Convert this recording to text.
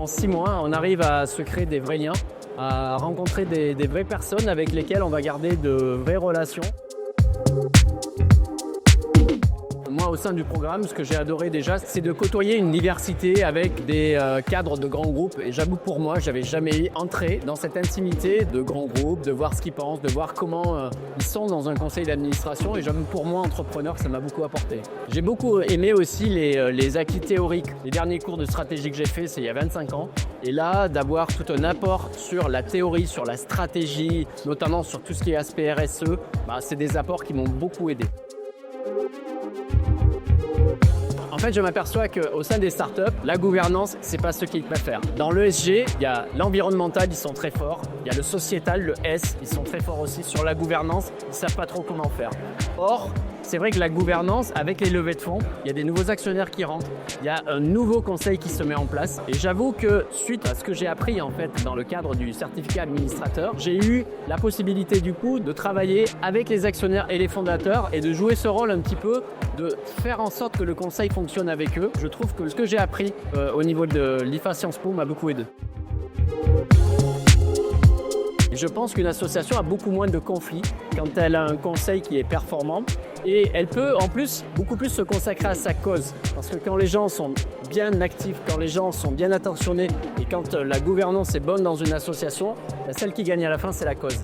En 6 mois, on arrive à se créer des vrais liens, à rencontrer des vraies personnes avec lesquelles on va garder de vraies relations. Moi, au sein du programme, ce que j'ai adoré déjà, c'est de côtoyer une diversité avec des cadres de grands groupes. Et j'avoue, pour moi, j'avais jamais entré dans cette intimité de grands groupes, de voir ce qu'ils pensent, de voir comment ils sont dans un conseil d'administration. Et j'avoue, pour moi, entrepreneur, ça m'a beaucoup apporté. J'ai beaucoup aimé aussi les acquis théoriques. Les derniers cours de stratégie que j'ai fait, c'est il y a 25 ans. Et là, d'avoir tout un apport sur la théorie, sur la stratégie, notamment sur tout ce qui est aspect RSE, c'est des apports qui m'ont beaucoup aidé. En fait, je m'aperçois qu'au sein des startups, la gouvernance, c'est pas ce qu'ils préfèrent. Dans l'ESG, il y a l'environnemental, ils sont très forts. Il y a le sociétal, le S, ils sont très forts aussi. Sur la gouvernance, ils savent pas trop comment faire. Or, c'est vrai que la gouvernance, avec les levées de fonds, il y a des nouveaux actionnaires qui rentrent. Il y a un nouveau conseil qui se met en place. Et j'avoue que suite à ce que j'ai appris en fait dans le cadre du certificat administrateur, j'ai eu la possibilité du coup de travailler avec les actionnaires et les fondateurs et de jouer ce rôle un petit peu, de faire en sorte que le conseil fonctionne avec eux. Je trouve que ce que j'ai appris au niveau de l'IFA Sciences Po m'a beaucoup aidé. Je pense qu'une association a beaucoup moins de conflits quand elle a un conseil qui est performant et elle peut en plus beaucoup plus se consacrer à sa cause. Parce que quand les gens sont bien actifs, quand les gens sont bien attentionnés et quand la gouvernance est bonne dans une association, celle qui gagne à la fin, c'est la cause.